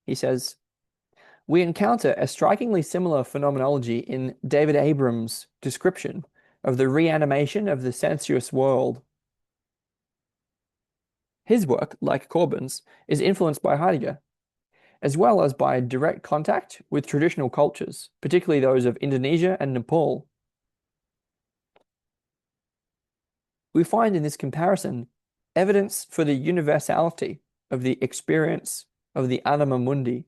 He says, we encounter a strikingly similar phenomenology in David Abram's description of the reanimation of the sensuous world. His work, like Corbin's, is influenced by Heidegger, as well as by direct contact with traditional cultures, particularly those of Indonesia and Nepal. We find in this comparison evidence for the universality of the experience of the Anima Mundi.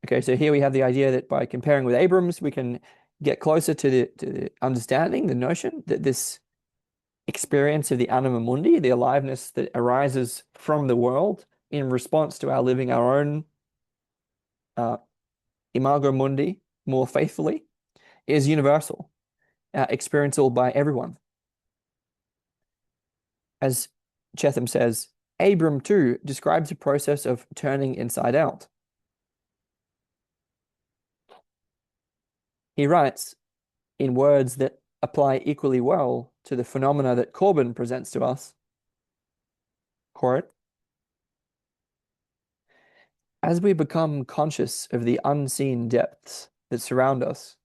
Okay, so here we have the idea that by comparing with Abrams, we can get closer to the understanding, the notion that this experience of the Anima Mundi, the aliveness that arises from the world in response to our living our own imago mundi more faithfully, is universal, experienceable by everyone. As Cheetham says, Abram too describes a process of turning inside out. He writes in words that apply equally well to the phenomena that Corbin presents to us. Quote, as we become conscious of the unseen depths that surround us,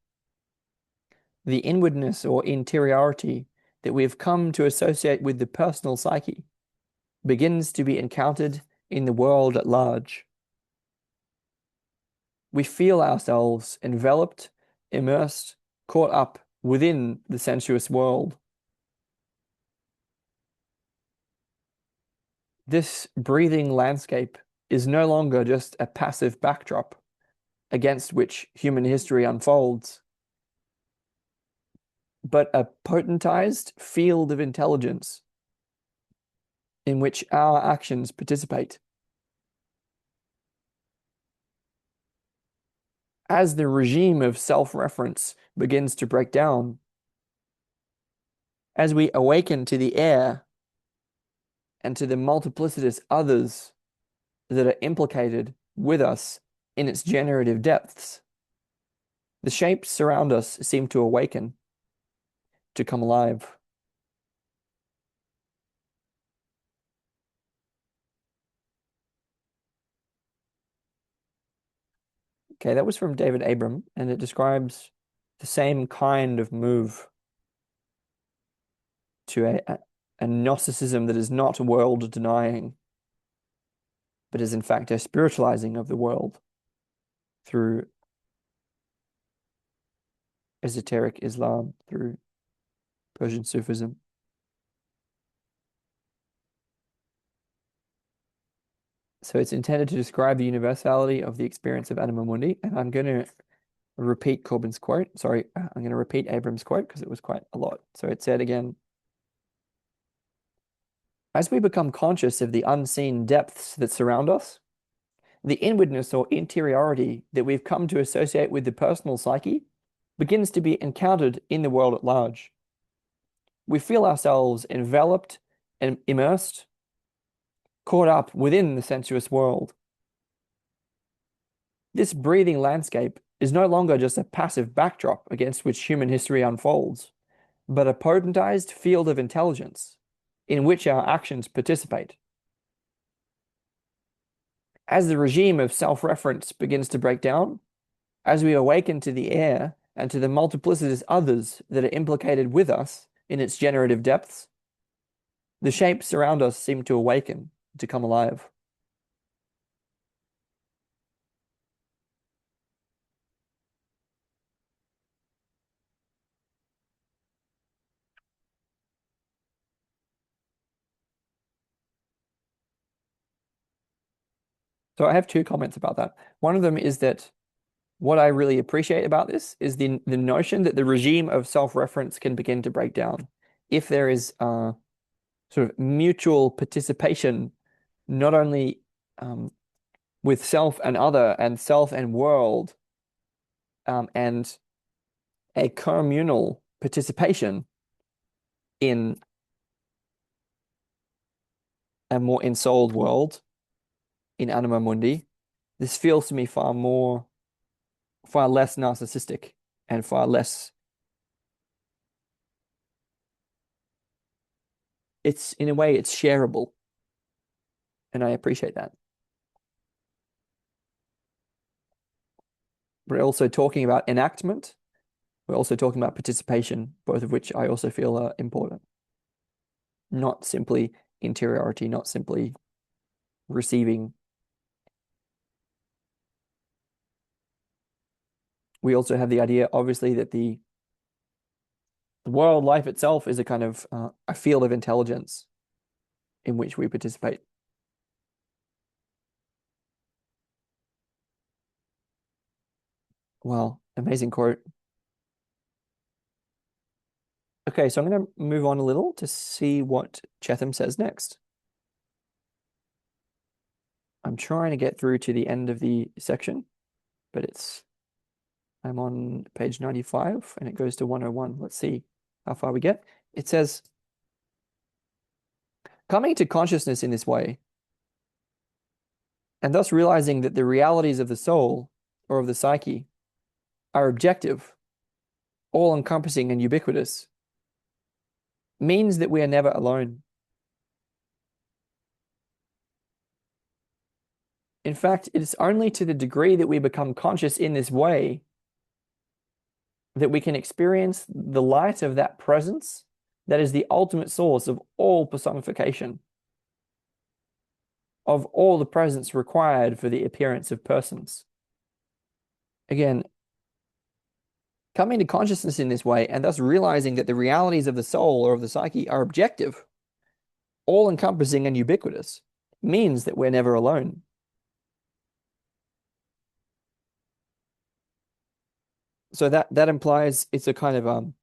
the inwardness or interiority that we have come to associate with the personal psyche begins to be encountered in the world at large. We feel ourselves enveloped, immersed, caught up within the sensuous world. This breathing landscape is no longer just a passive backdrop against which human history unfolds, but a potentized field of intelligence in which our actions participate. As the regime of self-reference begins to break down, as we awaken to the air and to the multiplicitous others that are implicated with us in its generative depths, the shapes around us seem to awaken, to come alive. Okay, that was from David Abram, and it describes the same kind of move to a Gnosticism that is not world denying, but is in fact a spiritualizing of the world through esoteric Islam, through Persian Sufism. So it's intended to describe the universality of the experience of Anima Mundi, and I'm going to repeat Corbin's quote. Sorry, I'm going to repeat Abram's quote because it was quite a lot. So it said again, as we become conscious of the unseen depths that surround us, the inwardness or interiority that we've come to associate with the personal psyche begins to be encountered in the world at large. We feel ourselves enveloped and immersed, caught up within the sensuous world. This breathing landscape is no longer just a passive backdrop against which human history unfolds, but a potentized field of intelligence in which our actions participate. As the regime of self-reference begins to break down, as we awaken to the air and to the multiplicitous others that are implicated with us in its generative depths, the shapes around us seem to awaken, to come alive. So I have two comments about that. One of them is that what I really appreciate about this is the notion that the regime of self-reference can begin to break down if there is sort of mutual participation, not only with self and other and self and world, and a communal participation in a more ensouled world in Anima Mundi. This feels to me far less narcissistic and far less. It's in a way it's shareable. And I appreciate that. We're also talking about enactment. We're also talking about participation, both of which I also feel are important. Not simply interiority, not simply receiving. We also have the idea, obviously, that the world life itself is a kind of a field of intelligence in which we participate. Wow, amazing quote. Okay, so I'm going to move on a little to see what Cheetham says next. I'm trying to get through to the end of the section, but I'm on page 95 and it goes to 101. Let's see how far we get. It says, coming to consciousness in this way, and thus realizing that the realities of the soul or of the psyche are objective, all-encompassing and ubiquitous, means that we are never alone. In fact, it is only to the degree that we become conscious in this way that we can experience the light of that presence that is the ultimate source of all personification, of all the presence required for the appearance of persons. Again, coming to consciousness in this way and thus realizing that the realities of the soul or of the psyche are objective, all-encompassing and ubiquitous, means that we're never alone. So that implies it's a kind of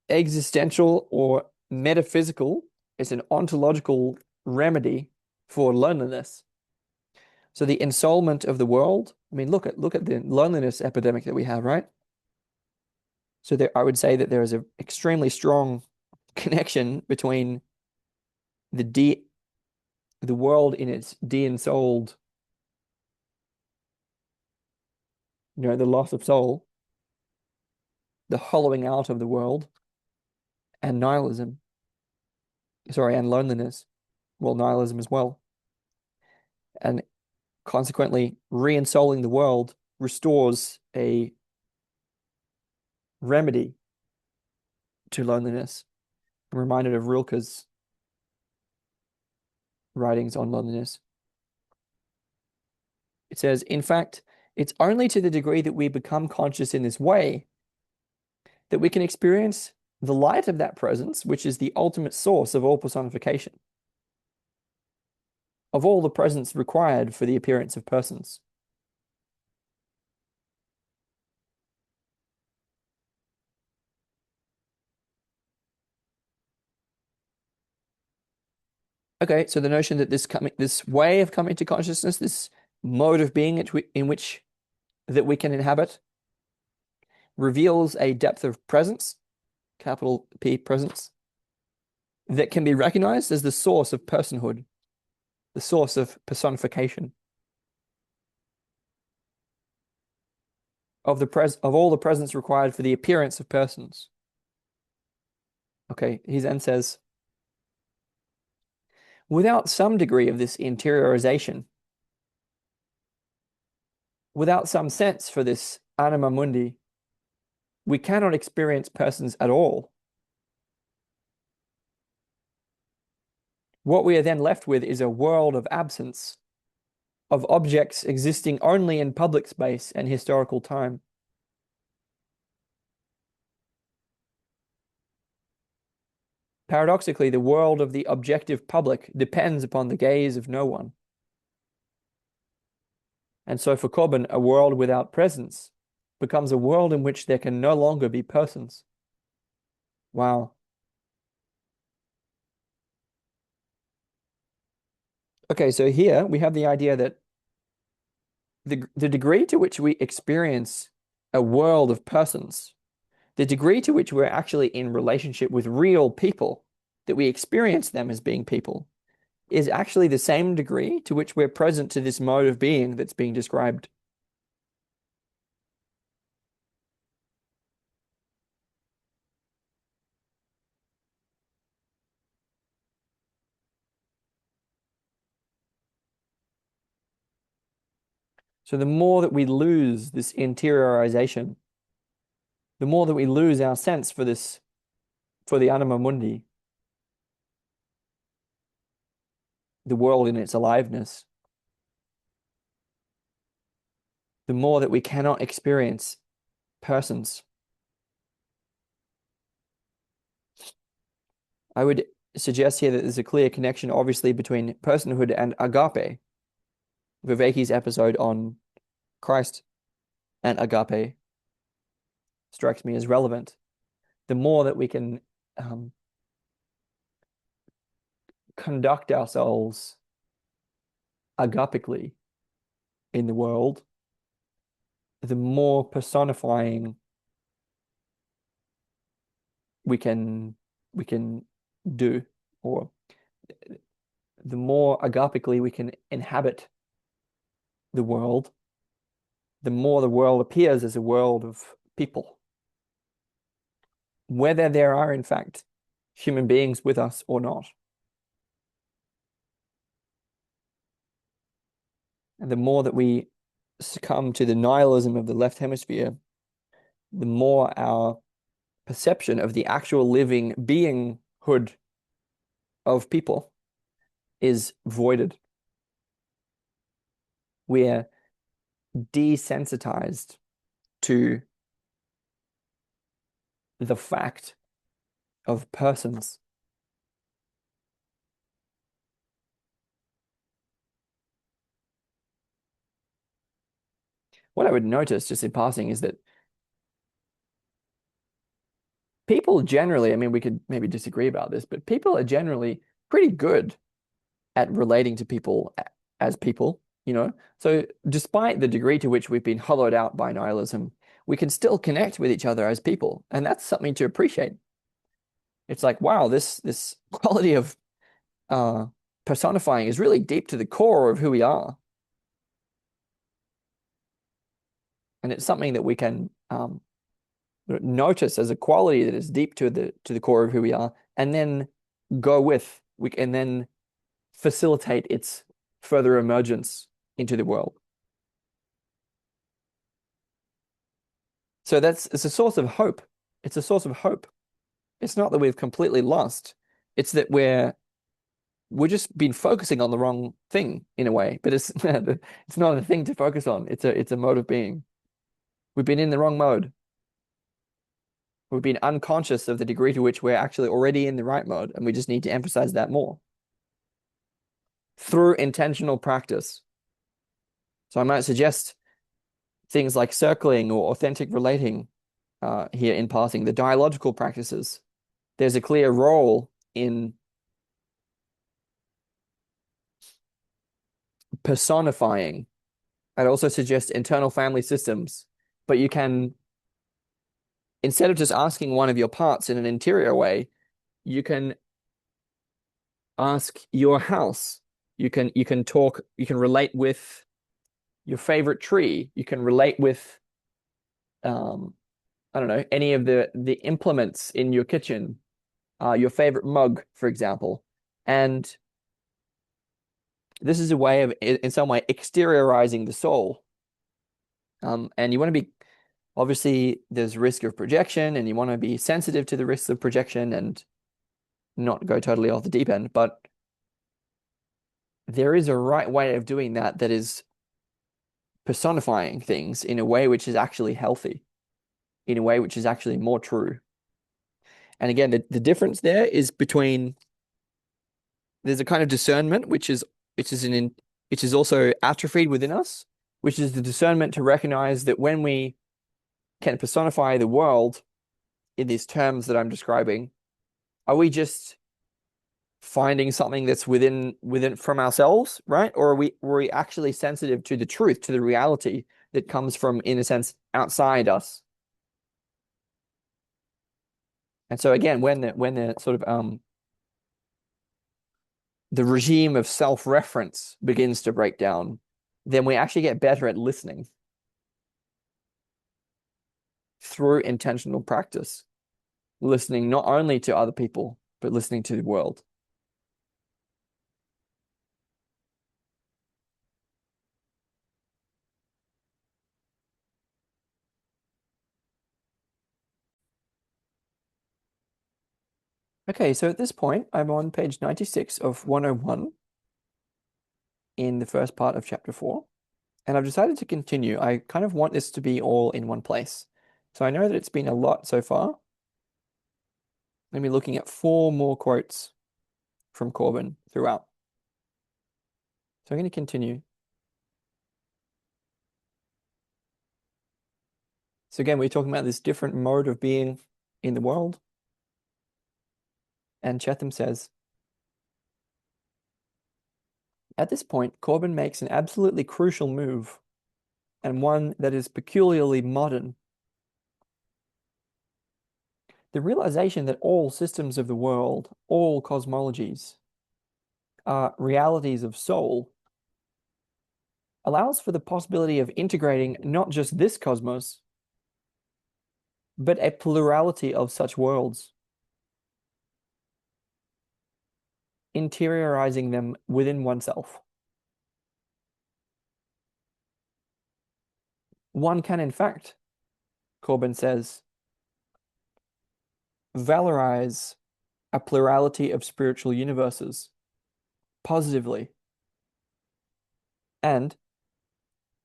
existential or metaphysical, it's an ontological remedy for loneliness. So the ensoulment of the world, I mean, look at the loneliness epidemic that we have, right? So there, I would say that there is an extremely strong connection between the the world in its de-ensouled, the loss of soul, the hollowing out of the world, and nihilism. Sorry, and loneliness. Well, nihilism as well. And consequently, re-ensouling the world restores a remedy to loneliness. I'm reminded of Rilke's writings on loneliness. It says, in fact, it's only to the degree that we become conscious in this way that we can experience the light of that presence, which is the ultimate source of all personification, of all the presence required for the appearance of persons. Okay, so the notion that this way of coming to consciousness, this mode of being in which that we can inhabit, reveals a depth of presence, capital P presence, that can be recognized as the source of personhood, the source of personification, of all the presence required for the appearance of persons. Okay, he then says, without some degree of this interiorization, without some sense for this anima mundi, we cannot experience persons at all. What we are then left with is a world of absence, of objects existing only in public space and historical time. Paradoxically, the world of the objective public depends upon the gaze of no one. And so for Corbin, a world without presence becomes a world in which there can no longer be persons. Wow. Okay, so here we have the idea that the degree to which we experience a world of persons, the degree to which we're actually in relationship with real people, that we experience them as being people, is actually the same degree to which we're present to this mode of being that's being described. So the more that we lose this interiorization, the more that we lose our sense for this, for the anima mundi, the world in its aliveness, the more that we cannot experience persons. I would suggest here that there's a clear connection, obviously, between personhood and agape. Viveki's episode on Christ and agape strikes me as relevant. The more that we can conduct ourselves agapically in the world, the more personifying we can do, or the more agapically we can inhabit the world, the more the world appears as a world of people. Whether there are, in fact, human beings with us or not. And the more that we succumb to the nihilism of the left hemisphere, the more our perception of the actual living beinghood of people is voided. We're desensitized to the fact of persons. What I would notice just in passing is that people generally, I mean, we could maybe disagree about this, but people are generally pretty good at relating to people as people, you know? So despite the degree to which we've been hollowed out by nihilism, we can still connect with each other as people. And that's something to appreciate. It's like, wow, this quality of personifying is really deep to the core of who we are. And it's something that we can notice as a quality that is deep to the core of who we are, and then go with, we can then facilitate its further emergence into the world. So it's a source of hope. It's a source of hope. It's not that we've completely lost. It's that we're just been focusing on the wrong thing in a way, but it's it's not a thing to focus on. It's a mode of being. We've been in the wrong mode. We've been unconscious of the degree to which we're actually already in the right mode, and we just need to emphasize that more through intentional practice. So I might suggest things like circling or authentic relating here in passing, the dialogical practices. There's a clear role in personifying. I'd also suggest internal family systems, but you can, instead of just asking one of your parts in an interior way, you can ask your house. You can talk, you can relate with your favorite tree. You can relate with I don't know, any of the implements in your kitchen, your favorite mug, for example. And this is a way of, in some way, exteriorizing the soul. And you want to be, obviously, there's risk of projection, and you want to be sensitive to the risks of projection and not go totally off the deep end. But there is a right way of doing that that is personifying things in a way which is actually healthy, in a way which is actually more true. And again, the difference there is between, there's a kind of discernment which is also atrophied within us, which is the discernment to recognize that when we can personify the world in these terms that I'm describing, are we just finding something that's within from ourselves, right? Or were we actually sensitive to the truth, to the reality that comes from, in a sense, outside us? And so again, when the sort of the regime of self-reference begins to break down, then we actually get better at listening through intentional practice, listening not only to other people, but listening to the world. Okay, so at this point, I'm on page 96 of 101 in the first part of chapter 4, and I've decided to continue. I kind of want this to be all in one place. So I know that it's been a lot so far. Let me looking at 4 more quotes from Corbin throughout. So I'm going to continue. So again, we're talking about this different mode of being in the world. And Cheetham says, at this point, Corbin makes an absolutely crucial move, and one that is peculiarly modern. The realization that all systems of the world, all cosmologies, are realities of soul, allows for the possibility of integrating not just this cosmos, but a plurality of such worlds, interiorizing them within oneself. One can, in fact, Corbin says, valorize a plurality of spiritual universes positively, and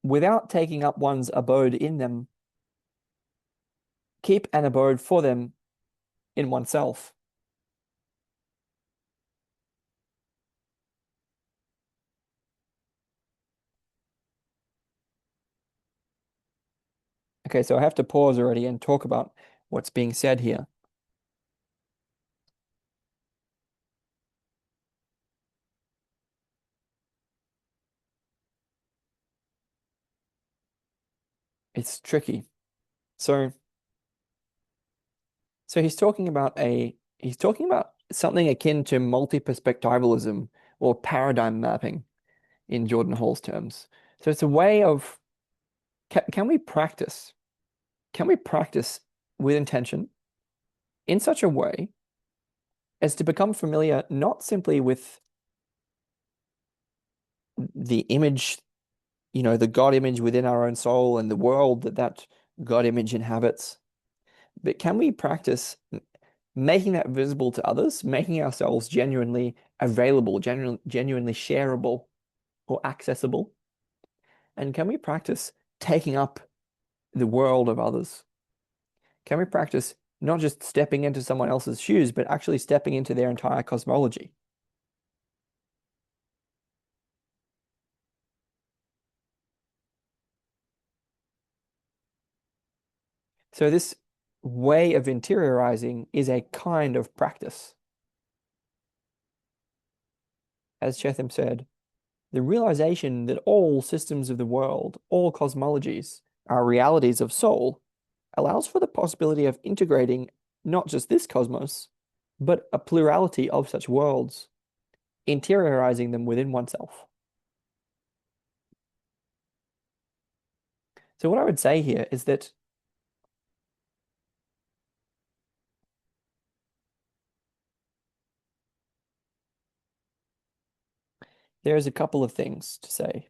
without taking up one's abode in them, keep an abode for them in oneself. Okay, so I have to pause already and talk about what's being said here. It's tricky. So, so he's talking about something akin to multi-perspectivalism or paradigm mapping in Jordan Hall's terms. So it's a way of can we practice? Can we practice with intention in such a way as to become familiar not simply with the image, the God image within our own soul and the world that God image inhabits, but can we practice making that visible to others, making ourselves genuinely available, genuinely shareable or accessible? And can we practice taking up the world of others? Can we practice not just stepping into someone else's shoes, but actually stepping into their entire cosmology? So this way of interiorizing is a kind of practice. As Cheetham said, the realization that all systems of the world, all cosmologies, are realities of soul allows for the possibility of integrating not just this cosmos, but a plurality of such worlds, interiorizing them within oneself. So what I would say here is that there's a couple of things to say.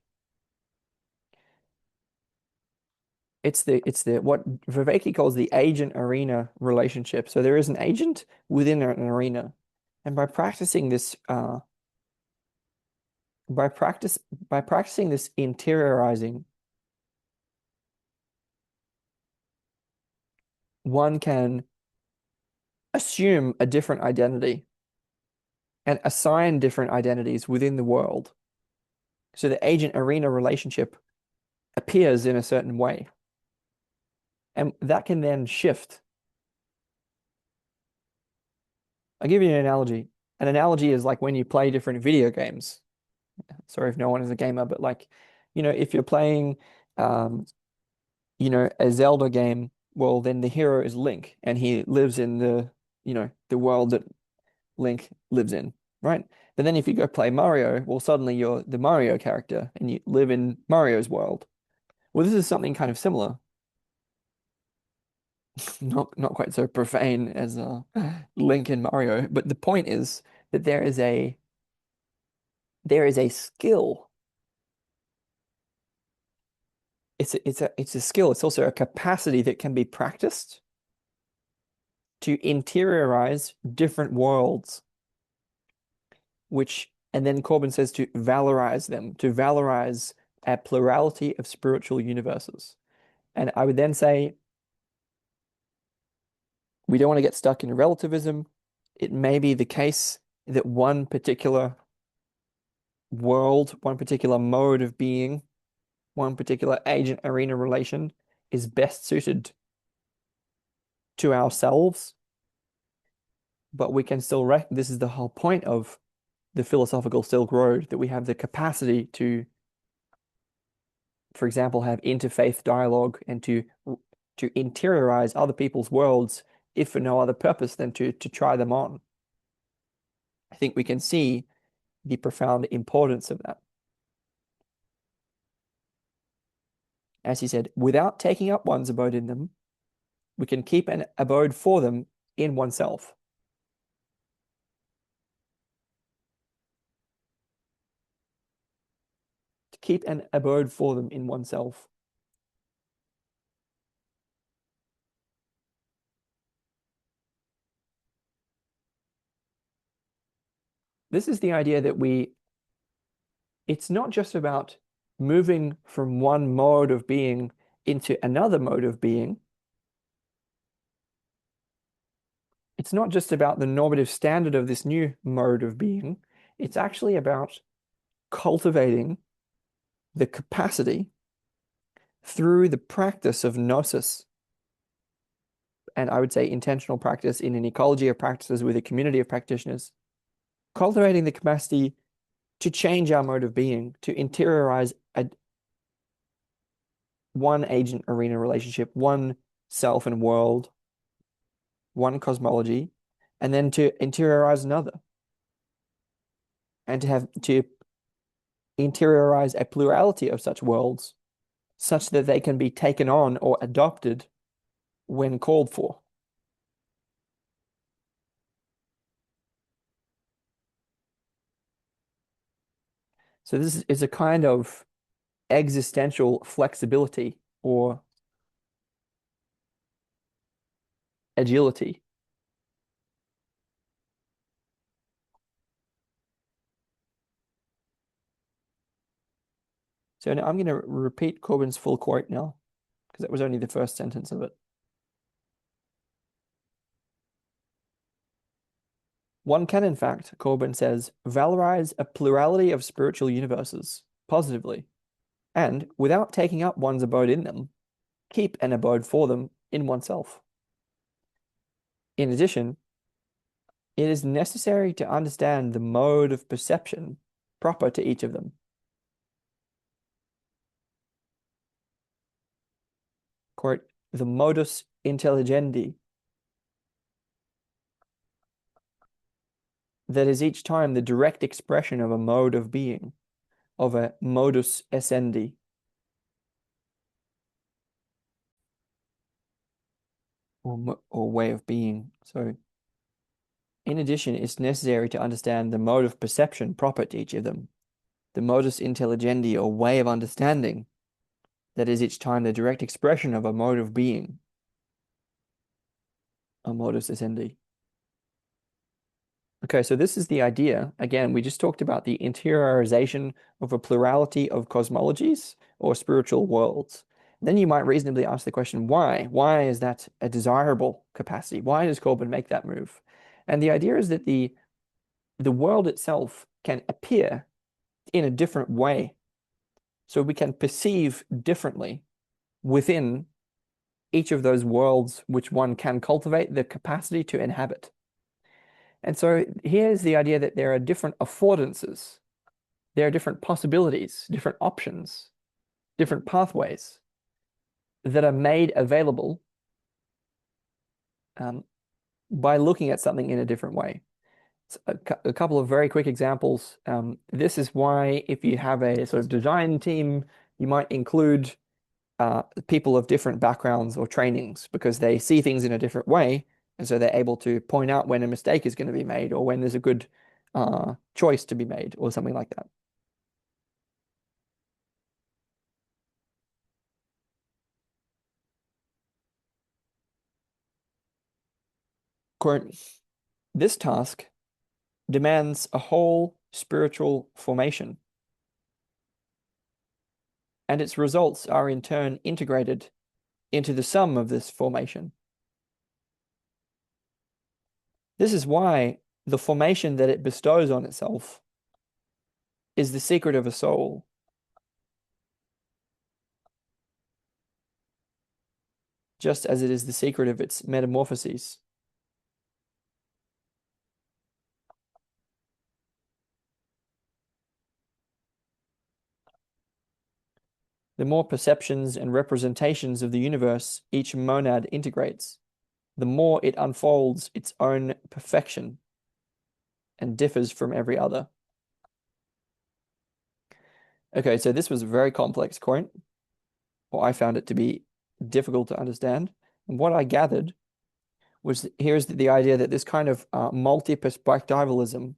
It's the what Viveki calls the agent arena relationship. So there is an agent within an arena, and by practice by practicing this interiorizing, one can assume a different identity and assign different identities within the world. So the agent arena relationship appears in a certain way, and that can then shift. I'll give you an analogy. An analogy is like when you play different video games. Sorry if no one is a gamer, but like, if you're playing, um, a Zelda game, well, then the hero is Link, and he lives in the world that Link lives in, right? But then if you go play Mario, well, suddenly you're the Mario character, and you live in Mario's world. Well, this is something kind of similar, not quite so profane as Link and Mario, but the point is that there is a skill. It's a skill. It's also a capacity that can be practiced to interiorize different worlds, and then Corbin says to valorize them, to valorize a plurality of spiritual universes. And I would then say we don't want to get stuck in relativism. It may be the case that one particular world, one particular mode of being, one particular agent arena relation is best suited to ourselves, but we can still this is the whole point of the philosophical Silk Road, that we have the capacity to, for example, have interfaith dialogue and to interiorize other people's worlds, if for no other purpose than to try them on. I think we can see the profound importance of that. As he said, without taking up one's abode in them, we can keep an abode for them in oneself. To keep an abode for them in oneself. This is the idea that it's not just about moving from one mode of being into another mode of being. It's not just about the normative standard of this new mode of being. It's actually about cultivating the capacity through the practice of gnosis. And I would say intentional practice in an ecology of practices with a community of practitioners, cultivating the capacity to change our mode of being, to interiorize one agent arena relationship, one self and world, one cosmology, and then to interiorize another, and to interiorize a plurality of such worlds, such that they can be taken on or adopted when called for. So this is a kind of existential flexibility or agility. So now I'm going to repeat Corbin's full quote now, because that was only the first sentence of it. One can, in fact, Corbin says, valorize a plurality of spiritual universes positively, and without taking up one's abode in them, keep an abode for them in oneself. In addition, it is necessary to understand the mode of perception proper to each of them. Quote, the modus intelligendi, that is each time the direct expression of a mode of being, of a modus essendi. Or way of being. So, in addition, it's necessary to understand the mode of perception proper to each of them, the modus intelligendi, or way of understanding, that is each time the direct expression of a mode of being, a modus essendi. Okay, so this is the idea. Again, we just talked about the interiorization of a plurality of cosmologies or spiritual worlds. Then you might reasonably ask the question, why? Why is that a desirable capacity? Why does Corbin make that move? And the idea is that the world itself can appear in a different way. So we can perceive differently within each of those worlds which one can cultivate the capacity to inhabit. And so here's the idea that there are different affordances, there are different possibilities, different options, different pathways that are made available by looking at something in a different way. So a couple of very quick examples. This is why if you have a sort of design team, you might include people of different backgrounds or trainings, because they see things in a different way. And so they're able to point out when a mistake is going to be made, or when there's a good choice to be made, or something like that. Quote, this task demands a whole spiritual formation, and its results are in turn integrated into the sum of this formation. This is why the formation that it bestows on itself is the secret of a soul. Just as it is the secret of its metamorphoses. The more perceptions and representations of the universe each monad integrates, the more it unfolds its own perfection and differs from every other. Okay, so this was a very complex quote, or I found it to be difficult to understand. And what I gathered was here's the idea that this kind of multi-perspectivalism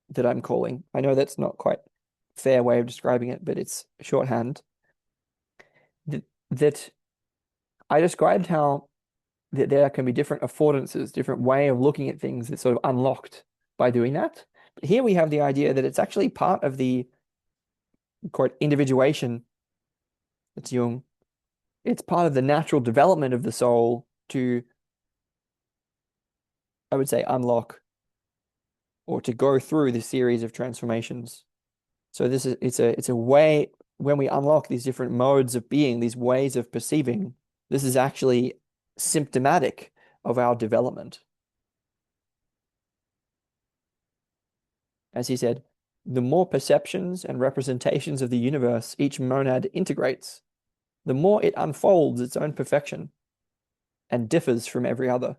that I'm calling, I know that's not quite a fair way of describing it, but it's shorthand, that I described how that there can be different affordances, different way of looking at things that's sort of unlocked by doing that. But here we have the idea that it's actually part of the quote individuation. It's Jung. It's part of the natural development of the soul to, I would say, unlock or to go through the series of transformations. So this is it's a way when we unlock these different modes of being, these ways of perceiving, this is actually symptomatic of our development. As he said, the more perceptions and representations of the universe each monad integrates, the more it unfolds its own perfection and differs from every other.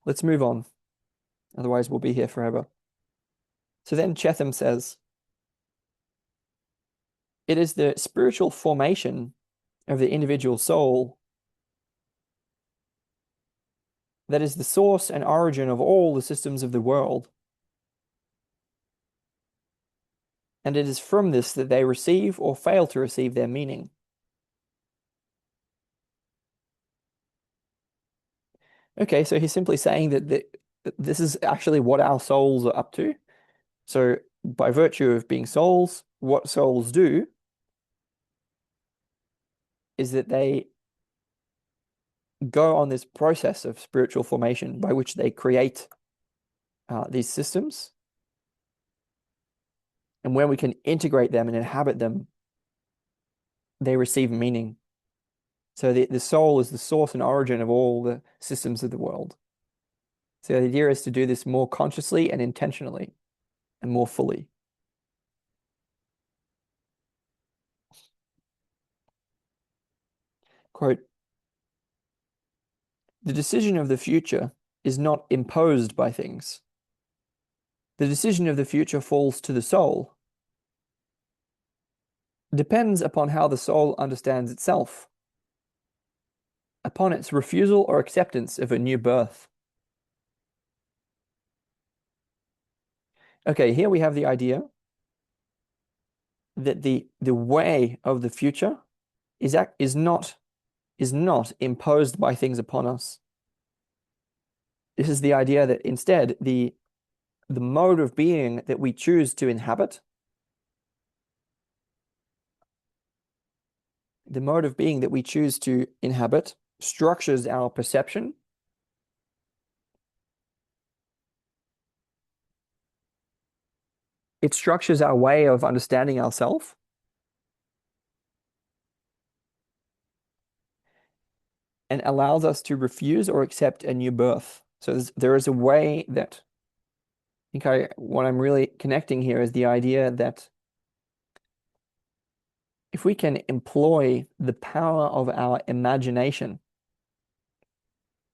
Let's move on. Otherwise, we'll be here forever. So then Cheetham says, it is the spiritual formation of the individual soul that is the source and origin of all the systems of the world. And it is from this that they receive or fail to receive their meaning. Okay, so he's simply saying that this is actually what our souls are up to. So by virtue of being souls, what souls do is that they go on this process of spiritual formation by which they create these systems. And when we can integrate them and inhabit them, they receive meaning. So the soul is the source and origin of all the systems of the world. So the idea is to do this more consciously and intentionally and more fully. Quote, the decision of the future is not imposed by things. The decision of the future falls to the soul. It depends upon how the soul understands itself, upon its refusal or acceptance of a new birth. Okay, here we have the idea that the way of the future is not imposed by things upon us. This is the idea that instead the mode of being that we choose to inhabit, the mode of being that we choose to inhabit structures our perception. It structures our way of understanding ourselves. And allows us to refuse or accept a new birth. So there is a way that I think what I'm really connecting here is the idea that if we can employ the power of our imagination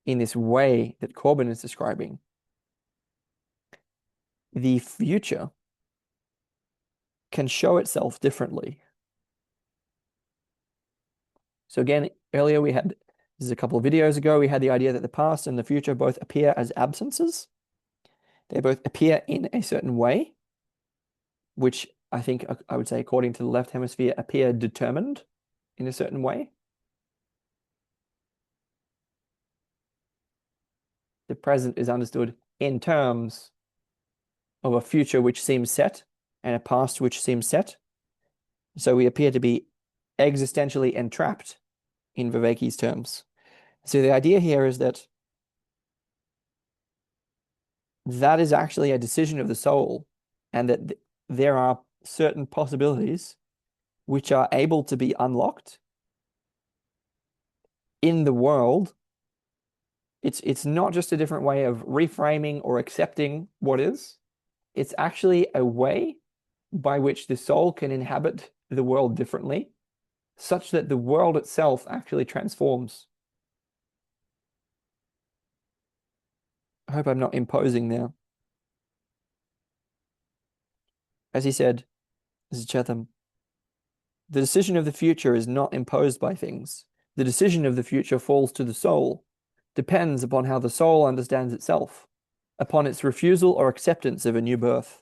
in this way that Corbin is describing, the future can show itself differently. So again, earlier this is a couple of videos ago, we had the idea that the past and the future both appear as absences. They both appear in a certain way, which I think I would say, according to the left hemisphere, appear determined in a certain way. The present is understood in terms of a future which seems set and a past which seems set. So we appear to be existentially entrapped in Viveki's terms. So the idea here is that that is actually a decision of the soul, and that there are certain possibilities which are able to be unlocked in the world. It's not just a different way of reframing or accepting what is. It's actually a way by which the soul can inhabit the world differently, such that the world itself actually transforms. I hope I'm not imposing now. As he said, this is Cheetham, the decision of the future is not imposed by things. The decision of the future falls to the soul, depends upon how the soul understands itself, upon its refusal or acceptance of a new birth.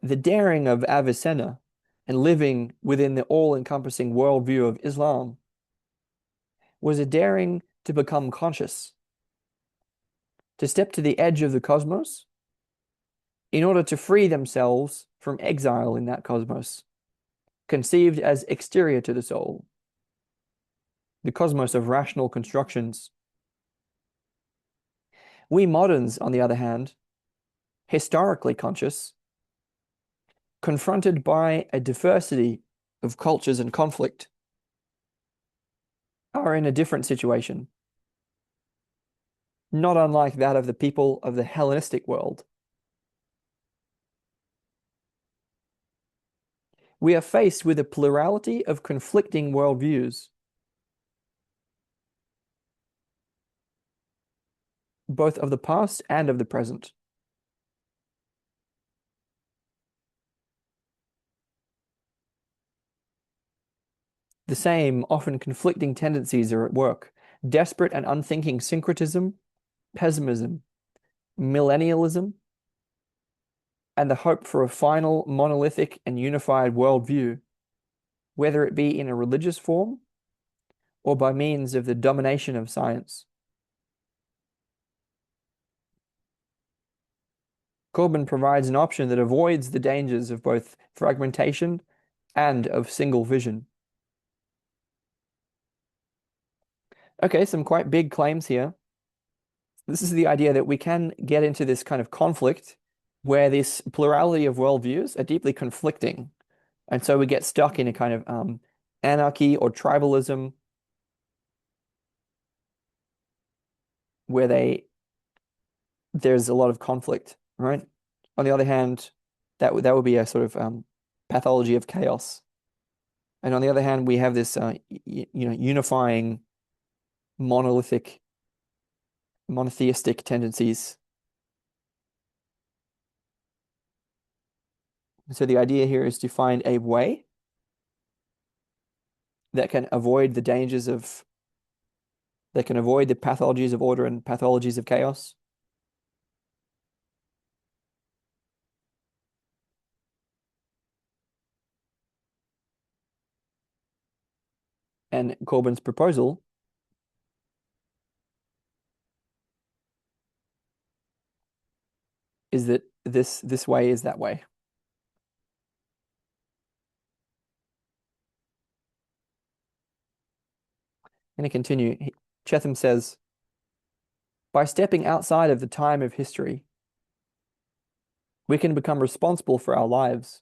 The daring of Avicenna and living within the all-encompassing worldview of Islam was a daring to become conscious, to step to the edge of the cosmos in order to free themselves from exile in that cosmos, conceived as exterior to the soul, the cosmos of rational constructions. We moderns, on the other hand, historically conscious, confronted by a diversity of cultures and conflict, are in a different situation, not unlike that of the people of the Hellenistic world. We are faced with a plurality of conflicting worldviews, both of the past and of the present. The same, often conflicting tendencies are at work: desperate and unthinking syncretism, pessimism, millennialism, and the hope for a final monolithic and unified worldview, whether it be in a religious form or by means of the domination of science. Corbin provides an option that avoids the dangers of both fragmentation and of single vision. Okay, some quite big claims here. This is the idea that we can get into this kind of conflict where this plurality of worldviews are deeply conflicting. And so we get stuck in a kind of anarchy or tribalism where there's a lot of conflict, right? On the other hand, that would be a sort of pathology of chaos. And on the other hand, we have this unifying monotheistic tendencies. So the idea here is to find a way that can avoid the dangers of, that can avoid the pathologies of order and pathologies of chaos. And Corbin's proposal is that this way is that way. And to continue, Cheetham says, by stepping outside of the time of history, we can become responsible for our lives.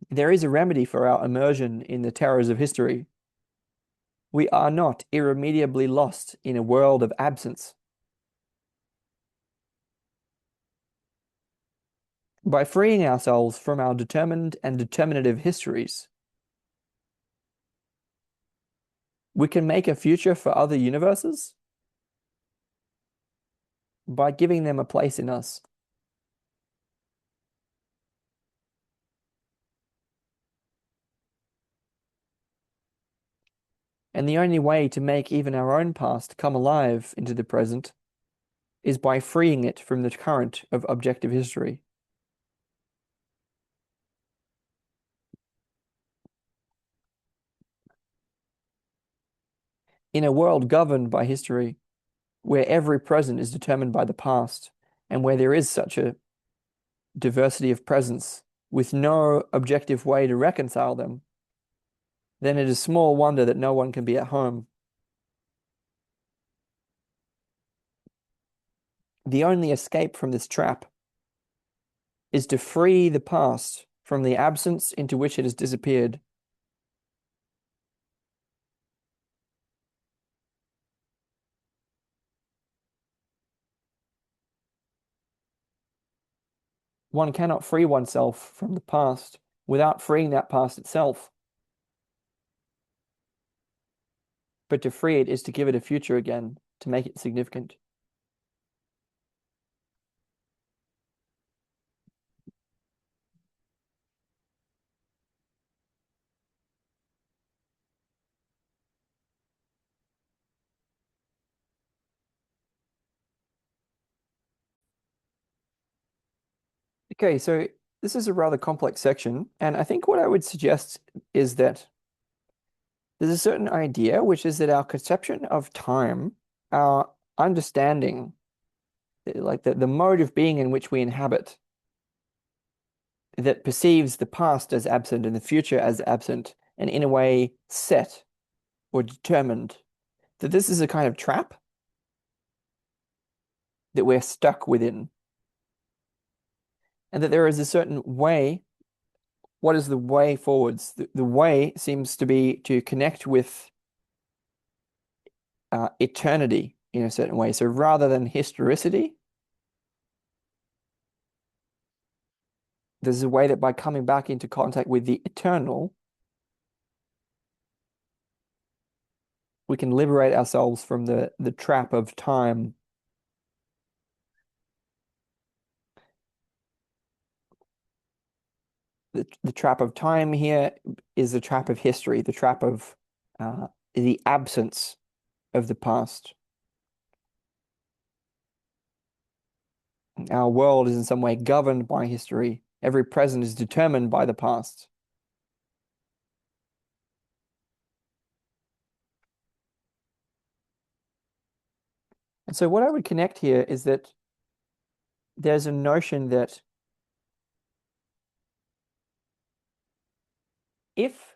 There is a remedy for our immersion in the terrors of history. We are not irremediably lost in a world of absence. By freeing ourselves from our determined and determinative histories, we can make a future for other universes by giving them a place in us. And the only way to make even our own past come alive into the present is by freeing it from the current of objective history. In a world governed by history, where every present is determined by the past, and where there is such a diversity of presence with no objective way to reconcile them, then it is small wonder that no one can be at home. The only escape from this trap is to free the past from the absence into which it has disappeared. One cannot free oneself from the past without freeing that past itself. But to free it is to give it a future again, to make it significant. Okay, so this is a rather complex section, and I think what I would suggest is that there's a certain idea, which is that our conception of time, our understanding, like the mode of being in which we inhabit, that perceives the past as absent and the future as absent, and in a way set or determined, that this is a kind of trap that we're stuck within, and that there is a certain way. What is the way forwards? The way seems to be to connect with eternity in a certain way. So rather than historicity, there's a way that by coming back into contact with the eternal, we can liberate ourselves from the trap of time. The trap of time here is the trap of history, the trap of the absence of the past. Our world is in some way governed by history. Every present is determined by the past. And so what I would connect here is that there's a notion that if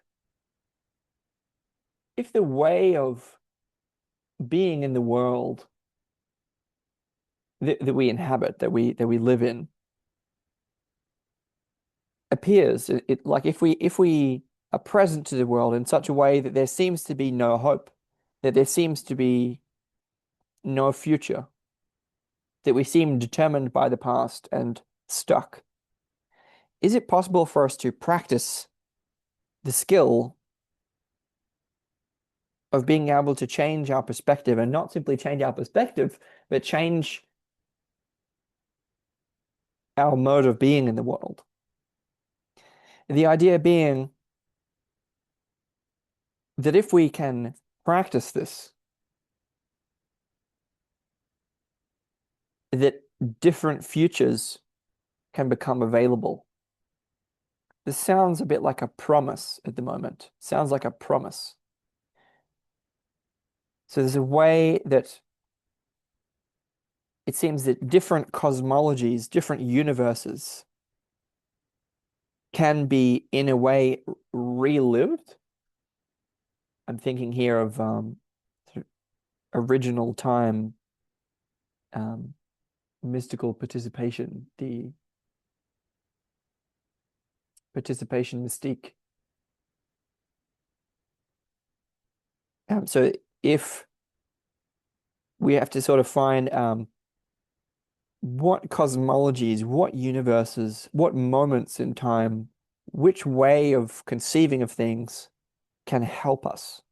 the way of being in the world that we inhabit, that we live in, appears like if we are present to the world in such a way that there seems to be no hope, that there seems to be no future, that we seem determined by the past and stuck. Is it possible for us to practice the skill of being able to change our perspective, and not simply change our perspective, but change our mode of being in the world? The idea being that if we can practice this, that different futures can become available. This sounds a bit like a promise at the moment. Sounds like a promise. So there's a way that it seems that different cosmologies, different universes can be, in a way, relived. I'm thinking here of sort of original time, mystical participation, the participation mystique. So if we have to sort of find what cosmologies, what universes, what moments in time, which way of conceiving of things can help us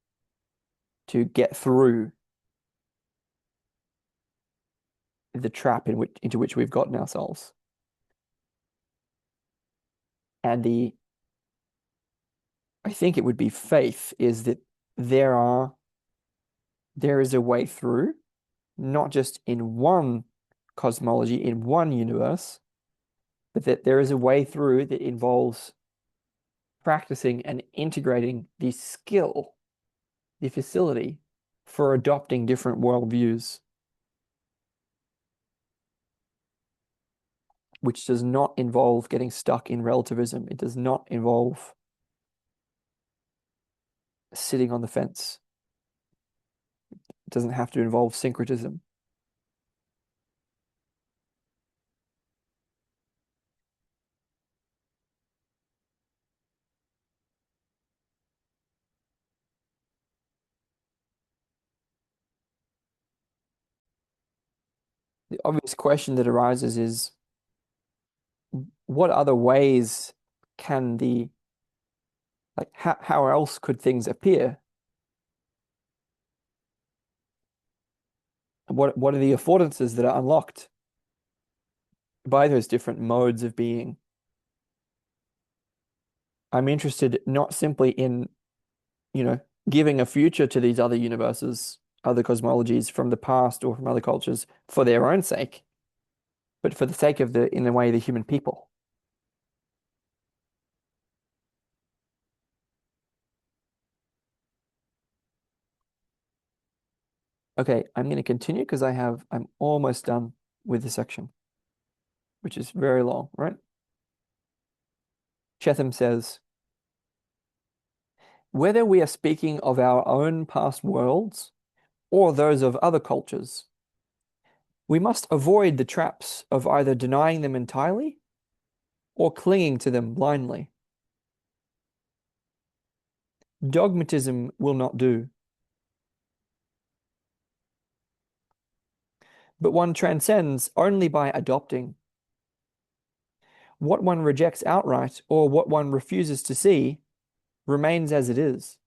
to get through the trap into which we've gotten ourselves. And I think it would be faith, is that there is a way through, not just in one cosmology in one universe, but that there is a way through that involves practicing and integrating the skill, the facility for adopting different worldviews, which does not involve getting stuck in relativism. It does not involve sitting on the fence. It doesn't have to involve syncretism. The obvious question that arises is what other ways can how else could things appear? What are the affordances that are unlocked by those different modes of being? I'm interested not simply in, giving a future to these other universes, other cosmologies from the past or from other cultures for their own sake, but for the sake of in a way, the human people. Okay, I'm going to continue because I'm almost done with the section, which is very long, right? Cheetham says, whether we are speaking of our own past worlds or those of other cultures, we must avoid the traps of either denying them entirely or clinging to them blindly. Dogmatism will not do, but one transcends only by adopting. What one rejects outright or what one refuses to see remains as it is,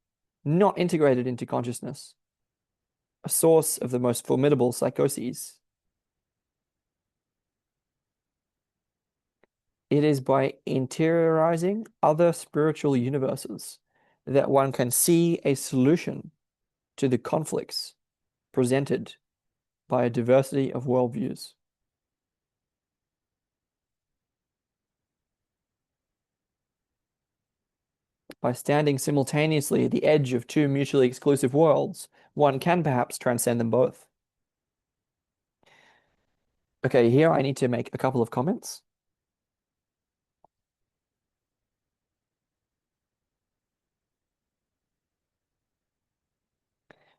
not integrated into consciousness, a source of the most formidable psychoses. It is by interiorizing other spiritual universes that one can see a solution to the conflicts presented by a diversity of worldviews. By standing simultaneously at the edge of two mutually exclusive worlds, one can perhaps transcend them both. Okay, here I need to make a couple of comments.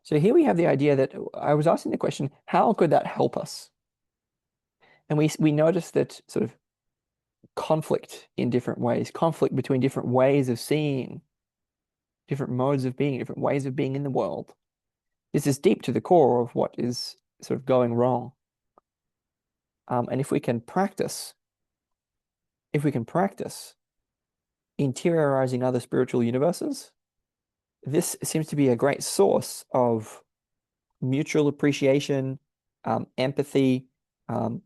So here we have the idea that I was asking the question, how could that help us? And we notice that sort of conflict in different ways, conflict between different ways of seeing, different modes of being, different ways of being in the world. This is deep to the core of what is sort of going wrong. And if we can practice interiorizing other spiritual universes, this seems to be a great source of mutual appreciation, empathy, um,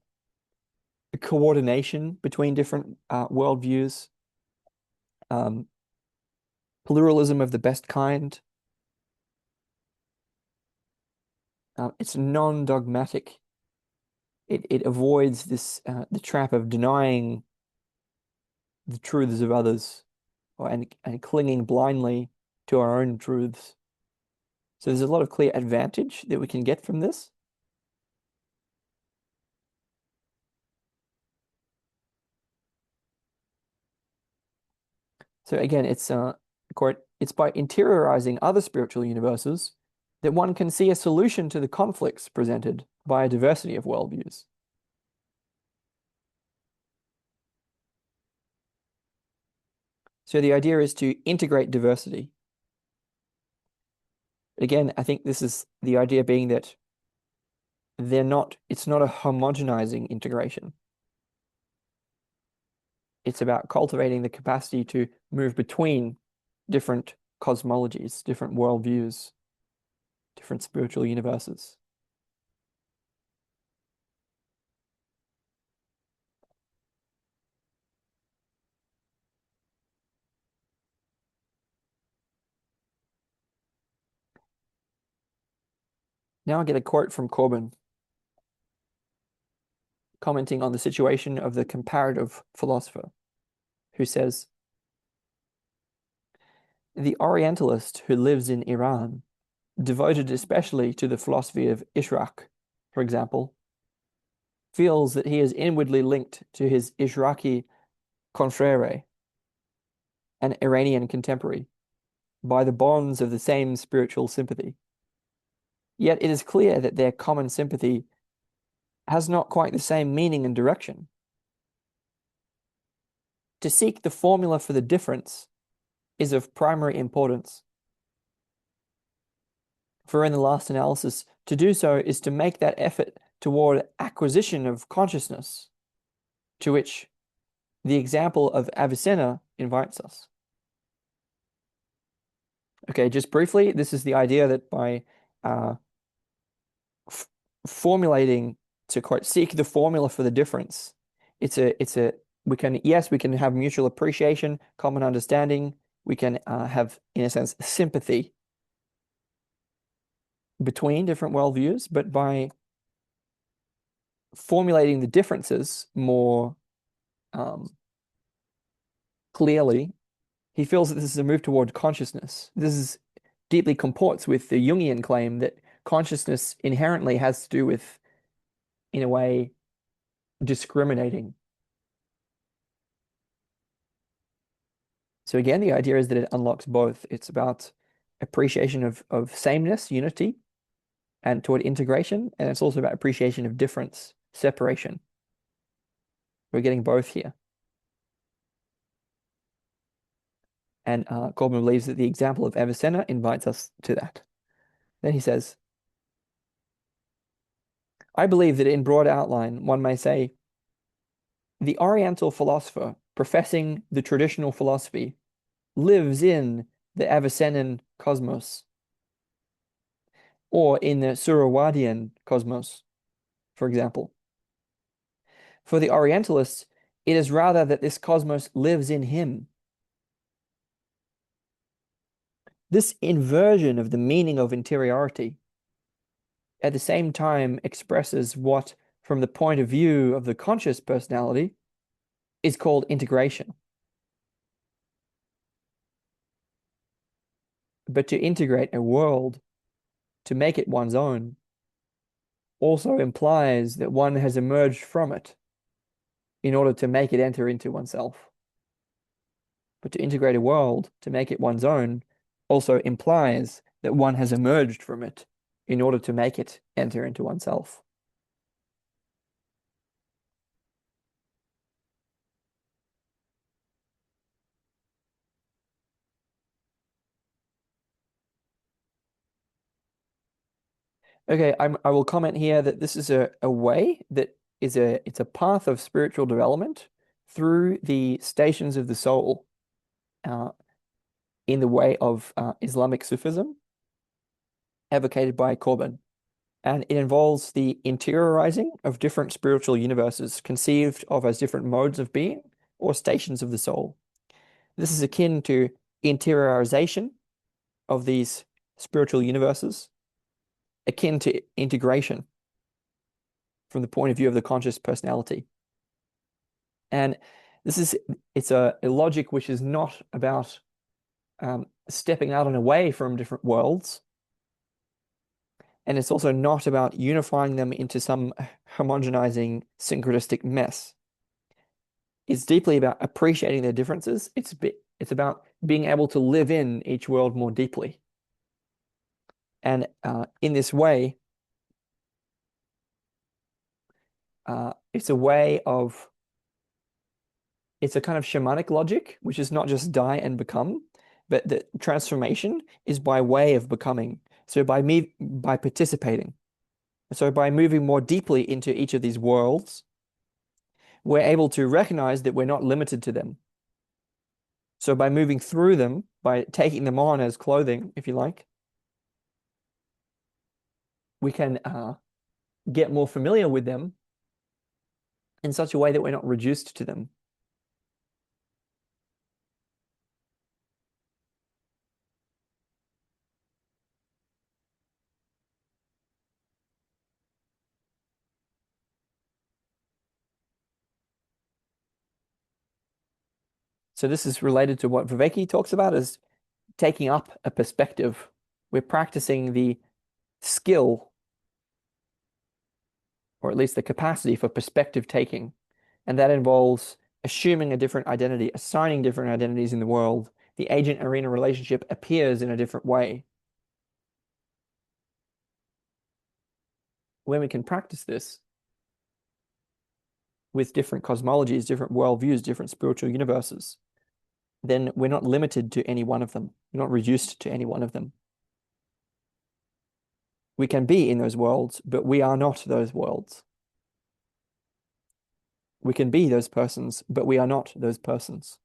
coordination between different worldviews, um, pluralism of the best kind. It's non-dogmatic. It avoids the trap of denying the truths of others and clinging blindly to our own truths. So there's a lot of clear advantage that we can get from this. So again, it's by interiorizing other spiritual universes that one can see a solution to the conflicts presented by a diversity of worldviews. So the idea is to integrate diversity. Again, I think this is the idea being that it's not a homogenizing integration. It's about cultivating the capacity to move between different cosmologies, different worldviews, different spiritual universes. Now I get a quote from Corbin. commenting on the situation of the comparative philosopher, who says, the Orientalist who lives in Iran, devoted especially to the philosophy of Ishraq, for example, feels that he is inwardly linked to his Ishraqi confrere, an Iranian contemporary, by the bonds of the same spiritual sympathy. Yet it is clear that their common sympathy has not quite the same meaning and direction. To seek the formula for the difference is of primary importance. For in the last analysis, to do so is to make that effort toward acquisition of consciousness, to which the example of Avicenna invites us. Okay, just briefly, this is the idea that by formulating, to quote, seek the formula for the difference, we can have mutual appreciation, common understanding, we can have, in a sense, sympathy between different worldviews, but by formulating the differences more clearly, he feels that this is a move toward consciousness. This is deeply comports with the Jungian claim that consciousness inherently has to do with, in a way, discriminating. So again, the idea is that it unlocks both. It's about appreciation of sameness, unity, and toward integration, and it's also about appreciation of difference, separation. We're getting both here. And Corbin believes that the example of Avicenna invites us to that. Then he says, I believe that in broad outline, one may say, the Oriental philosopher, professing the traditional philosophy, lives in the Avicennan cosmos, or in the Surawadian cosmos, for example. For the Orientalists, it is rather that this cosmos lives in him. This inversion of the meaning of interiority at the same time expresses what, from the point of view of the conscious personality, is called integration. But to integrate a world, to make it one's own, also implies that one has emerged from it in order to make it enter into oneself. But to integrate a world, to make it one's own, also implies that one has emerged from it in order to make it enter into oneself. Okay, I will comment here that this is a way that it's a path of spiritual development through the stations of the soul uh, in the way of Islamic Sufism advocated by Corbin. And it involves the interiorizing of different spiritual universes conceived of as different modes of being or stations of the soul. This is akin to interiorization of these spiritual universes, akin to integration from the point of view of the conscious personality. And it's a logic which is not about stepping out and away from different worlds. And it's also not about unifying them into some homogenizing syncretistic mess. It's deeply about appreciating their differences. It's about being able to live in each world more deeply. And in this way, it's a way of, it's a kind of shamanic logic, which is not just die and become, but the transformation is by way of becoming. So by participating. So by moving more deeply into each of these worlds, we're able to recognize that we're not limited to them. So by moving through them, by taking them on as clothing, if you like, we can get more familiar with them in such a way that we're not reduced to them. So this is related to what Viveki talks about as taking up a perspective. We're practicing the skill, or at least the capacity for perspective taking. And that involves assuming a different identity, assigning different identities in the world. The agent arena relationship appears in a different way. When we can practice this with different cosmologies, different worldviews, different spiritual universes, then we're not limited to any one of them. We're not reduced to any one of them. We can be in those worlds, but we are not those worlds. We can be those persons, but we are not those persons.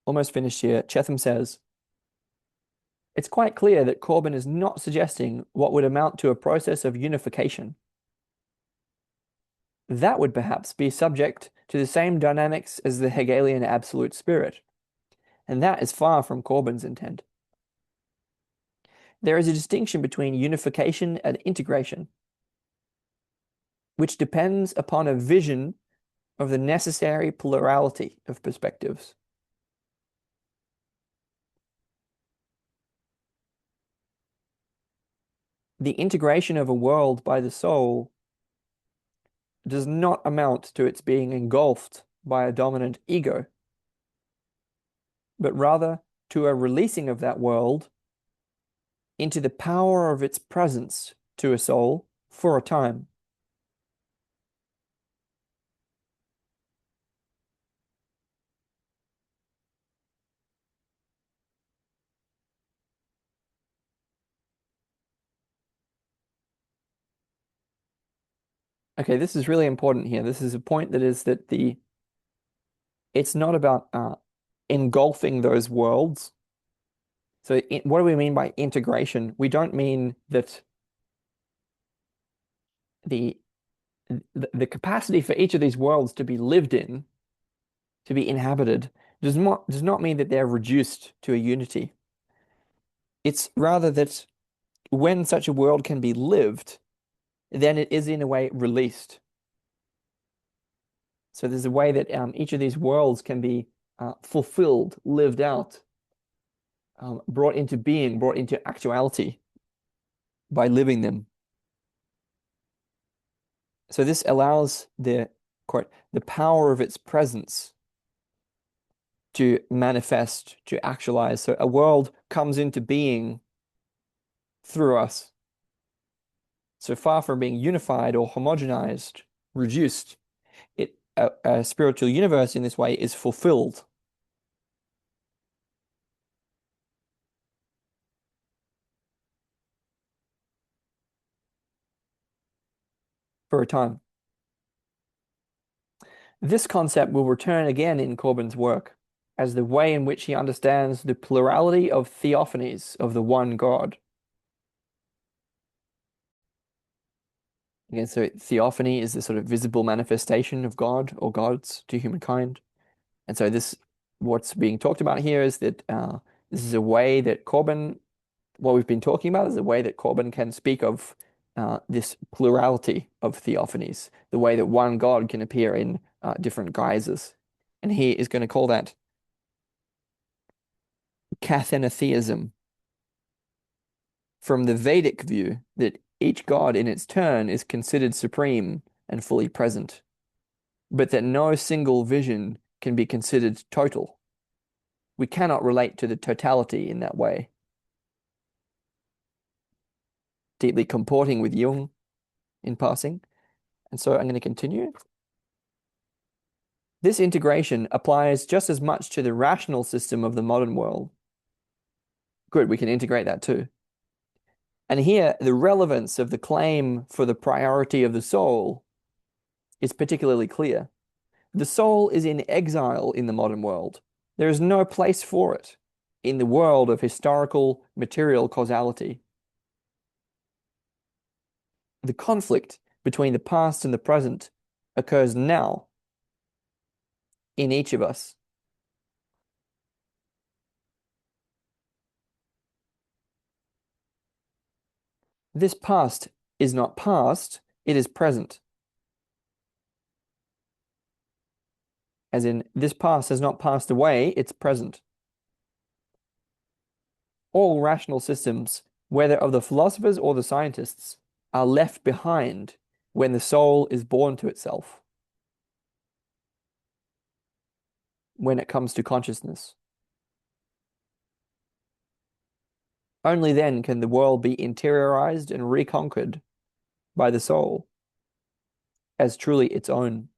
Almost finished here. Cheetham says, it's quite clear that Corbin is not suggesting what would amount to a process of unification. That would perhaps be subject to the same dynamics as the Hegelian absolute spirit, and that is far from Corbin's intent. There is a distinction between unification and integration, which depends upon a vision of the necessary plurality of perspectives. The integration of a world by the soul does not amount to its being engulfed by a dominant ego, but rather to a releasing of that world into the power of its presence to a soul for a time. Okay, this is really important here. This is a point that is that it's not about engulfing those worlds. So what do we mean by integration? We don't mean that the the capacity for each of these worlds to be lived in, to be inhabited, does not mean that they're reduced to a unity. It's rather that when such a world can be lived, then it is in a way released. So there's a way that each of these worlds can be fulfilled, lived out, brought into being, brought into actuality by living them. So this allows quote, the power of its presence to manifest, to actualize. So a world comes into being through us. So far from being unified or homogenized, reduced, a spiritual universe in this way is fulfilled. For a time. This concept will return again in Corbin's work as the way in which he understands the plurality of theophanies of the one God. Again, so theophany is the sort of visible manifestation of God or gods to humankind. And so what's being talked about here is that this is a way that Corbin, what we've been talking about is a way that Corbin can speak of this plurality of theophanies, the way that one God can appear in different guises. And he is going to call that cathenotheism. From the Vedic view, that each God in its turn is considered supreme and fully present, but that no single vision can be considered total. We cannot relate to the totality in that way. Deeply comporting with Jung in passing. And so I'm going to continue. This integration applies just as much to the rational system of the modern world. Good, we can integrate that too. And here, the relevance of the claim for the priority of the soul is particularly clear. The soul is in exile in the modern world. There is no place for it in the world of historical material causality. The conflict between the past and the present occurs now in each of us. This past is not past, it is present. As in, this past has not passed away, it's present. All rational systems, whether of the philosophers or the scientists, are left behind when the soul is born to itself, when it comes to consciousness. Only then can the world be interiorized and reconquered by the soul as truly its own.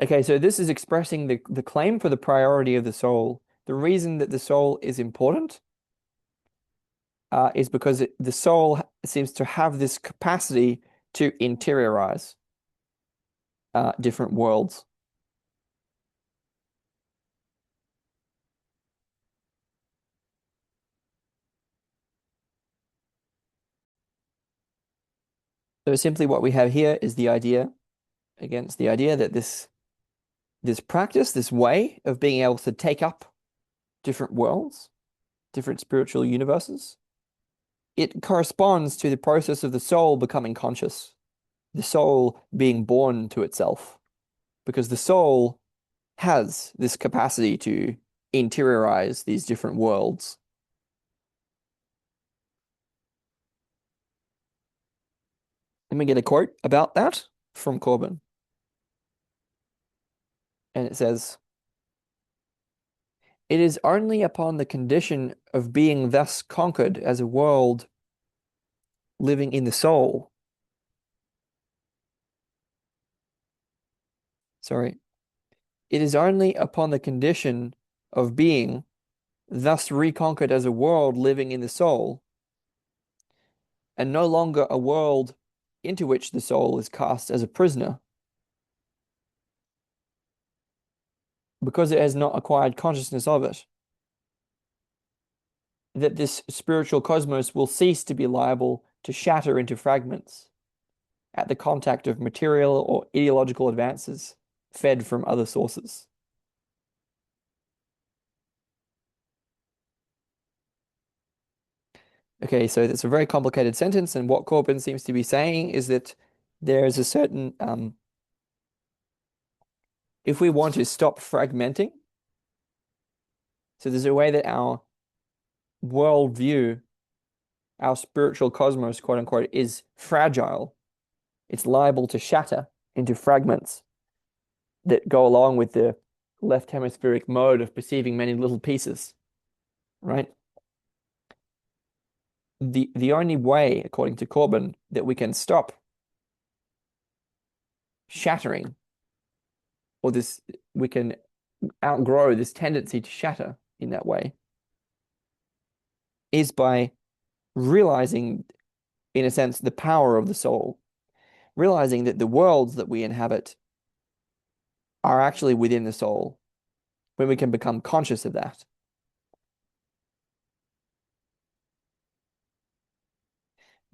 Okay, so this is expressing the claim for the priority of the soul. The reason that the soul is important is because the soul seems to have this capacity to interiorize different worlds. So simply what we have here is the idea, against the idea that this practice, this way of being able to take up different worlds, different spiritual universes, it corresponds to the process of the soul becoming conscious, the soul being born to itself, because the soul has this capacity to interiorize these different worlds. Let me get a quote about that from Corbin. And it says, "It is only upon the condition of being thus conquered as a world living in the soul. Sorry. It is only upon the condition of being thus reconquered as a world living in the soul, and no longer a world into which the soul is cast as a prisoner, because it has not acquired consciousness of it, that this spiritual cosmos will cease to be liable to shatter into fragments at the contact of material or ideological advances fed from other sources." Okay, so that's a very complicated sentence, and what Corbin seems to be saying is that there is a certain, if we want to stop fragmenting, so there's a way that our worldview, our spiritual cosmos, quote unquote, is fragile. It's liable to shatter into fragments that go along with the left hemispheric mode of perceiving many little pieces, right? The only way, according to Corbin, that we can stop shattering, or this we can outgrow this tendency to shatter in that way, is by realizing, in a sense, the power of the soul, realizing that the worlds that we inhabit are actually within the soul, when we can become conscious of that.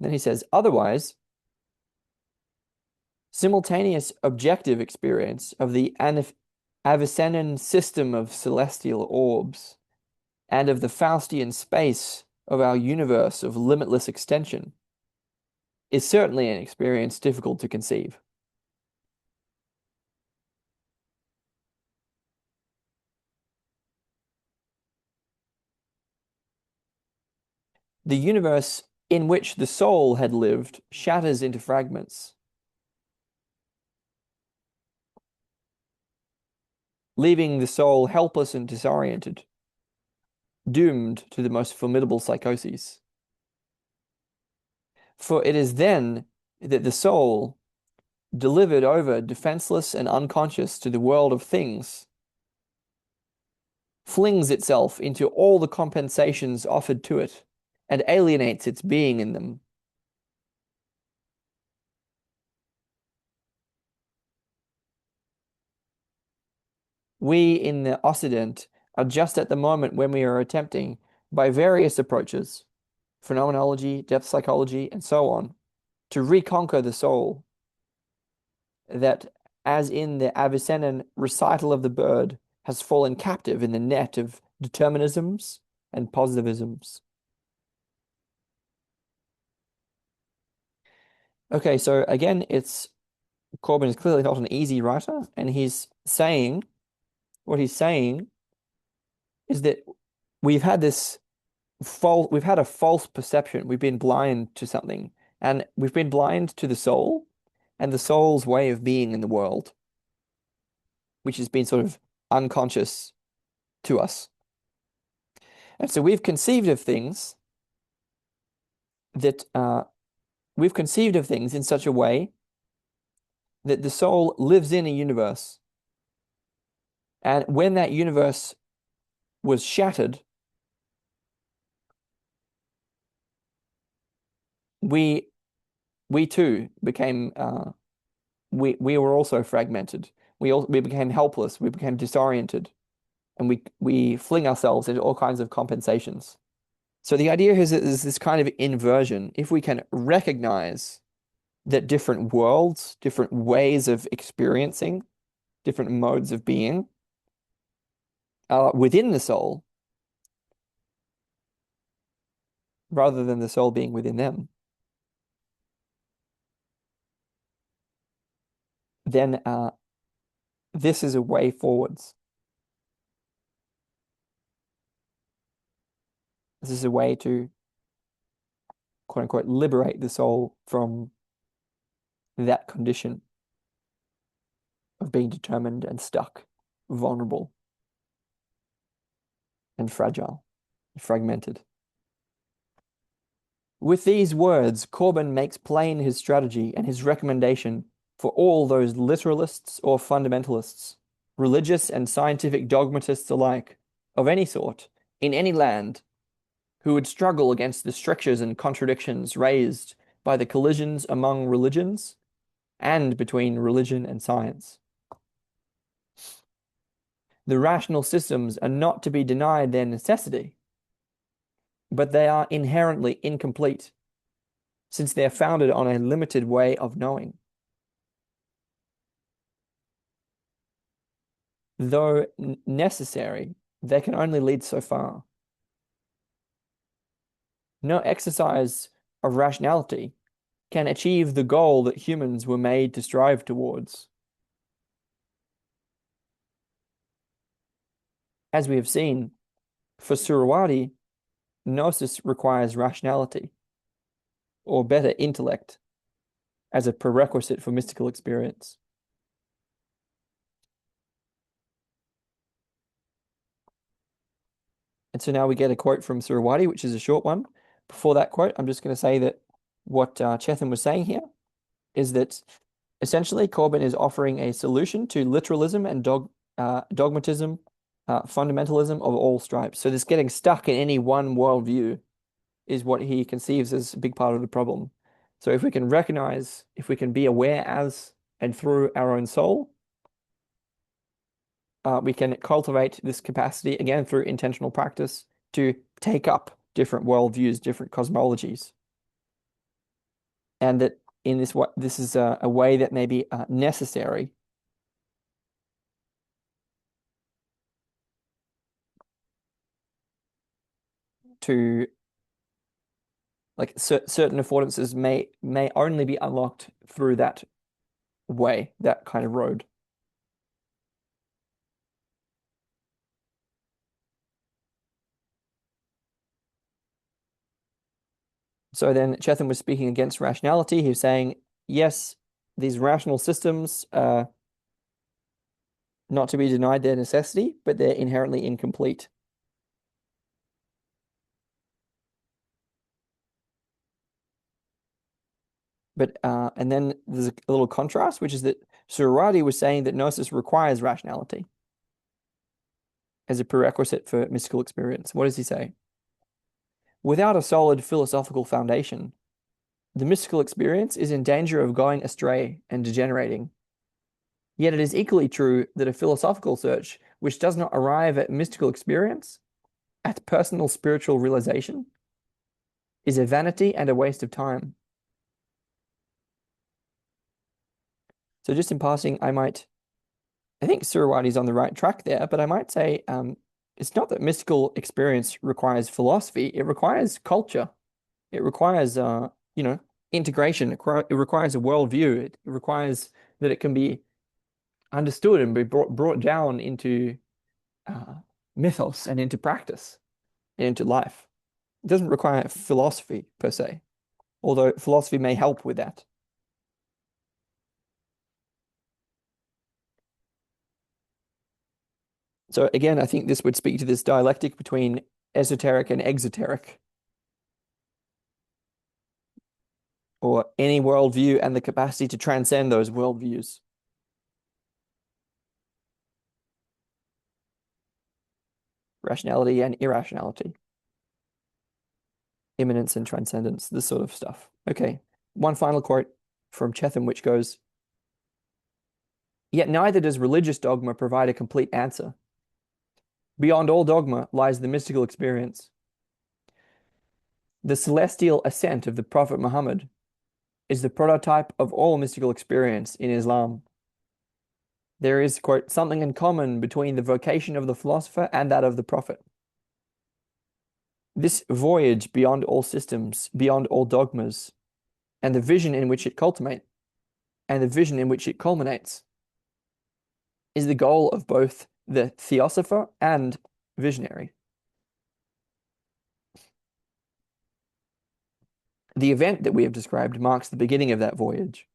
Then he says, otherwise, simultaneous objective experience of the Avicennan system of celestial orbs and of the Faustian space of our universe of limitless extension is certainly an experience difficult to conceive. The universe in which the soul had lived shatters into fragments, leaving the soul helpless and disoriented, doomed to the most formidable psychoses. For it is then that the soul, delivered over defenseless and unconscious to the world of things, flings itself into all the compensations offered to it and alienates its being in them. We in the Occident are just at the moment when we are attempting, by various approaches, phenomenology, depth psychology, and so on, to reconquer the soul, that, as in the Avicennan recital of the bird, has fallen captive in the net of determinisms and positivisms. Okay, so again, it's Corbin is clearly not an easy writer, and what he's saying is that we've had we've had a false perception. We've been blind to something, and we've been blind to the soul and the soul's way of being in the world, which has been sort of unconscious to us. And so that we've conceived of things in such a way that the soul lives in a universe, and when that universe was shattered, we we too became we were also fragmented. We became helpless. We became disoriented, and we fling ourselves into all kinds of compensations. So the idea is that there's this kind of inversion. If we can recognize that different worlds, different ways of experiencing, different modes of being are within the soul, rather than the soul being within them, then this is a way forwards. This is a way to quote unquote liberate the soul from that condition of being determined and stuck, vulnerable and fragile, fragmented. With these words, Corbin makes plain his strategy and his recommendation for all those literalists or fundamentalists, religious and scientific dogmatists alike, of any sort, in any land, who would struggle against the strictures and contradictions raised by the collisions among religions and between religion and science. The rational systems are not to be denied their necessity, but they are inherently incomplete, since they are founded on a limited way of knowing. Though necessary, they can only lead so far. No exercise of rationality can achieve the goal that humans were made to strive towards. As we have seen, for Surawadi, gnosis requires rationality, or better, intellect, as a prerequisite for mystical experience. And so now we get a quote from Surawadi, which is a short one. Before that quote, I'm just going to say that what Cheetham was saying here is that essentially Corbin is offering a solution to literalism and dogmatism, fundamentalism of all stripes. So this getting stuck in any one worldview is what he conceives as a big part of the problem. So if we can recognize, if we can be aware as and through our own soul, we can cultivate this capacity again through intentional practice to take up different worldviews, different cosmologies. And that in this way, this is a way that may be necessary to like certain affordances may only be unlocked through that way, that kind of road. So then Cheetham was speaking against rationality. He was saying, yes, these rational systems are not to be denied their necessity, but they're inherently incomplete. But and then there's a little contrast, which is that Surawadi was saying that gnosis requires rationality as a prerequisite for mystical experience. What does he say? Without a solid philosophical foundation, the mystical experience is in danger of going astray and degenerating. Yet it is equally true that a philosophical search which does not arrive at mystical experience, at personal spiritual realization, is a vanity and a waste of time. So just in passing, I think Surawadi's on the right track there, but I might say it's not that mystical experience requires philosophy, it requires culture. It requires, integration. It requires a worldview. It requires that it can be understood and be brought down into uh, mythos and into practice and into life. It doesn't require philosophy per se, although philosophy may help with that. So again, I think this would speak to this dialectic between esoteric and exoteric, or any worldview and the capacity to transcend those worldviews. Rationality and irrationality, immanence and transcendence, this sort of stuff. Okay, one final quote from Cheetham, which goes, "Yet neither does religious dogma provide a complete answer. Beyond all dogma lies the mystical experience. The celestial ascent of the Prophet Muhammad is the prototype of all mystical experience in Islam. There is, quote, something in common between the vocation of the philosopher and that of the Prophet. This voyage beyond all systems, beyond all dogmas, and the vision in which it culminates, is the goal of both the theosopher and visionary. The event that we have described marks the beginning of that voyage.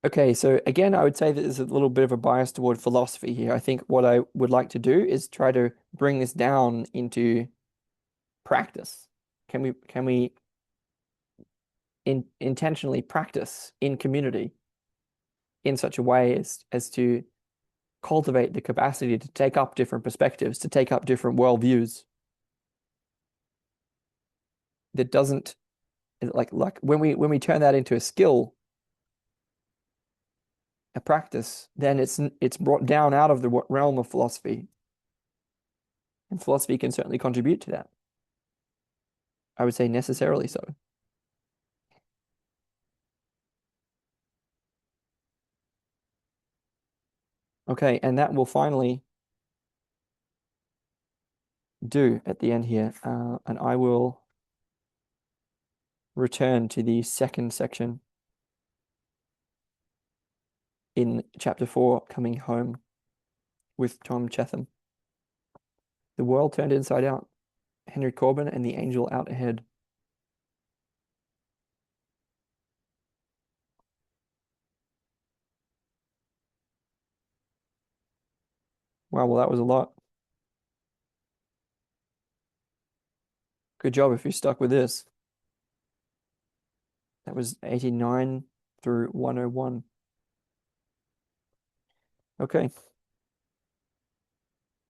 Okay, so again, I would say that there's a little bit of a bias toward philosophy here. I think what I would like to do is try to bring this down into practice. Can we intentionally practice in community in such a way as to cultivate the capacity to take up different perspectives, to take up different worldviews that doesn't like when we turn that into a skill, a practice, then it's brought down out of the realm of philosophy, and philosophy can certainly contribute to that. I would say necessarily so. Okay, and that will finally do at the end here, and I will return to the second section in chapter 4, Coming Home, with Tom Cheetham. The world turned inside out. Henry Corbin and the angel out ahead. Wow, well, that was a lot. Good job if you stuck with this. That was 89 through 101. Okay.